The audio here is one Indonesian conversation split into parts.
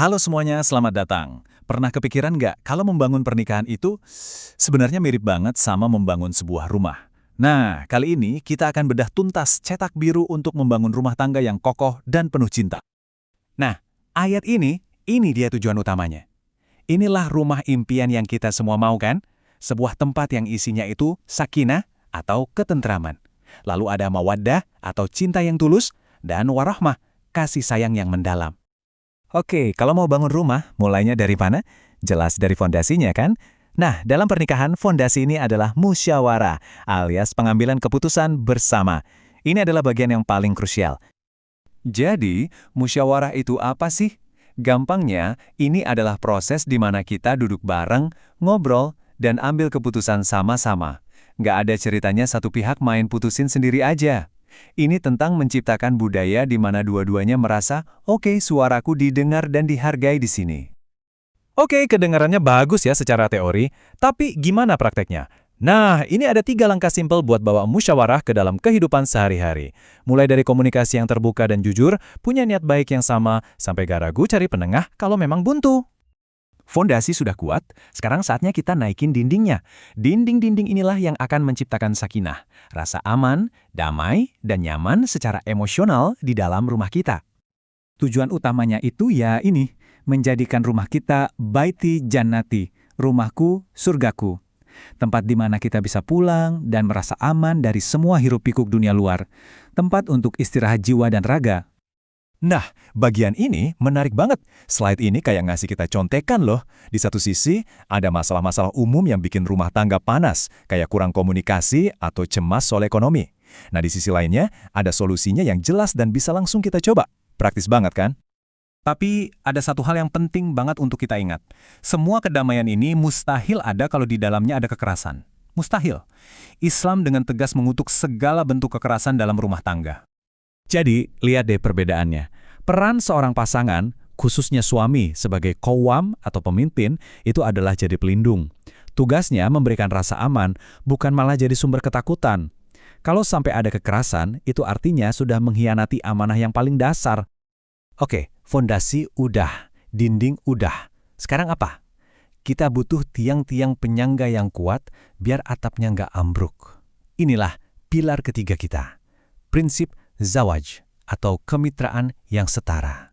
Halo semuanya, selamat datang. Pernah kepikiran nggak kalau membangun pernikahan itu sebenarnya mirip banget sama membangun sebuah rumah? Nah, kali ini kita akan bedah tuntas cetak biru untuk membangun rumah tangga yang kokoh dan penuh cinta. Nah, ayat ini dia tujuan utamanya. Inilah rumah impian yang kita semua mau kan? Sebuah tempat yang isinya itu sakinah atau ketentraman. Lalu ada mawaddah atau cinta yang tulus, dan warahmah, kasih sayang yang mendalam. Oke, kalau mau bangun rumah, mulainya dari mana? Jelas dari fondasinya kan? Nah, dalam pernikahan, fondasi ini adalah musyawarah, alias pengambilan keputusan bersama. Ini adalah bagian yang paling krusial. Jadi, musyawarah itu apa sih? Gampangnya, ini adalah proses di mana kita duduk bareng, ngobrol, dan ambil keputusan sama-sama. Nggak ada ceritanya satu pihak main putusin sendiri aja. Ini tentang menciptakan budaya di mana dua-duanya merasa, oke, suaraku didengar dan dihargai di sini. Oke, kedengarannya bagus ya secara teori, tapi gimana prakteknya? Nah, ini ada 3 langkah simpel buat bawa musyawarah ke dalam kehidupan sehari-hari. Mulai dari komunikasi yang terbuka dan jujur, punya niat baik yang sama, sampai gak ragu cari penengah kalau memang buntu. Fondasi sudah kuat, sekarang saatnya kita naikin dindingnya. Dinding-dinding inilah yang akan menciptakan sakinah, rasa aman, damai, dan nyaman secara emosional di dalam rumah kita. Tujuan utamanya itu ya ini, menjadikan rumah kita baiti jannati, rumahku, surgaku. Tempat di mana kita bisa pulang dan merasa aman dari semua hiruk-pikuk dunia luar. Tempat untuk istirahat jiwa dan raga. Nah, bagian ini menarik banget. Slide ini kayak ngasih kita contekan loh. Di satu sisi, ada masalah-masalah umum yang bikin rumah tangga panas, kayak kurang komunikasi atau cemas soal ekonomi. Nah, di sisi lainnya, ada solusinya yang jelas dan bisa langsung kita coba. Praktis banget kan? Tapi ada satu hal yang penting banget untuk kita ingat. Semua kedamaian ini mustahil ada kalau di dalamnya ada kekerasan. Mustahil. Islam dengan tegas mengutuk segala bentuk kekerasan dalam rumah tangga. Jadi, lihat deh perbedaannya. Peran seorang pasangan, khususnya suami sebagai qawwam atau pemimpin, itu adalah jadi pelindung. Tugasnya memberikan rasa aman, bukan malah jadi sumber ketakutan. Kalau sampai ada kekerasan, itu artinya sudah mengkhianati amanah yang paling dasar. Oke, fondasi udah, dinding udah. Sekarang apa? Kita butuh tiang-tiang penyangga yang kuat biar atapnya nggak ambruk. Inilah pilar ketiga kita. Prinsip zawaj atau kemitraan yang setara.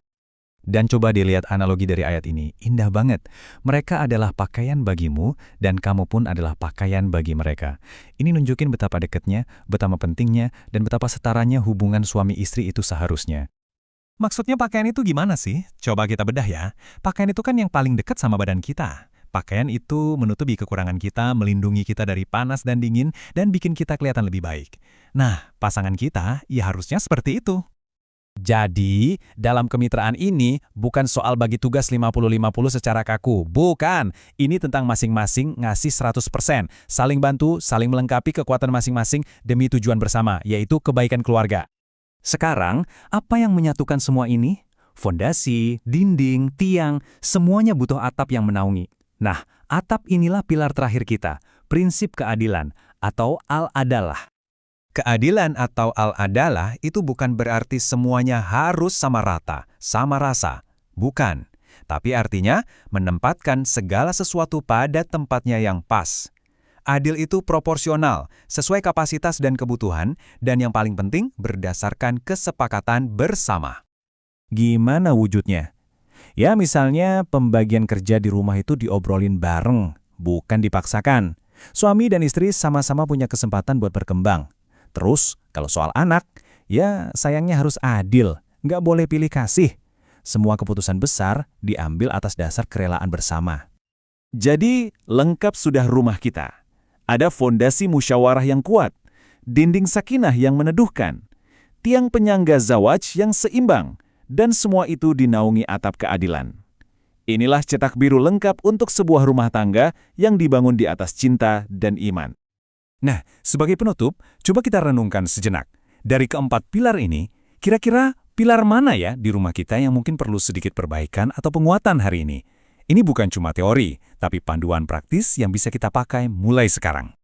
Dan coba dilihat analogi dari ayat ini, indah banget. Mereka adalah pakaian bagimu dan kamu pun adalah pakaian bagi mereka. Ini nunjukin betapa dekatnya, betapa pentingnya, dan betapa setaranya hubungan suami istri itu seharusnya. Maksudnya pakaian itu gimana sih? Coba kita bedah ya. Pakaian itu kan yang paling dekat sama badan kita. Pakaian itu menutupi kekurangan kita, melindungi kita dari panas dan dingin, dan bikin kita kelihatan lebih baik. Nah, pasangan kita ya harusnya seperti itu. Jadi, dalam kemitraan ini bukan soal bagi tugas 50-50 secara kaku. Bukan. Ini tentang masing-masing ngasih 100%. Saling bantu, saling melengkapi kekuatan masing-masing demi tujuan bersama, yaitu kebaikan keluarga. Sekarang, apa yang menyatukan semua ini? Fondasi, dinding, tiang, semuanya butuh atap yang menaungi. Nah, atap inilah pilar terakhir kita, prinsip keadilan atau al-adalah. Keadilan atau al-adalah itu bukan berarti semuanya harus sama rata, sama rasa. Bukan. Tapi artinya menempatkan segala sesuatu pada tempatnya yang pas. Adil itu proporsional, sesuai kapasitas dan kebutuhan, dan yang paling penting berdasarkan kesepakatan bersama. Gimana wujudnya? Ya misalnya pembagian kerja di rumah itu diobrolin bareng, bukan dipaksakan. Suami dan istri sama-sama punya kesempatan buat berkembang. Terus, kalau soal anak, ya sayangnya harus adil, nggak boleh pilih kasih. Semua keputusan besar diambil atas dasar kerelaan bersama. Jadi, lengkap sudah rumah kita. Ada fondasi musyawarah yang kuat, dinding sakinah yang meneduhkan, tiang penyangga zawaj yang seimbang, dan semua itu dinaungi atap keadilan. Inilah cetak biru lengkap untuk sebuah rumah tangga yang dibangun di atas cinta dan iman. Nah, sebagai penutup, coba kita renungkan sejenak. Dari keempat pilar ini, kira-kira pilar mana ya di rumah kita yang mungkin perlu sedikit perbaikan atau penguatan hari ini? Ini bukan cuma teori, tapi panduan praktis yang bisa kita pakai mulai sekarang.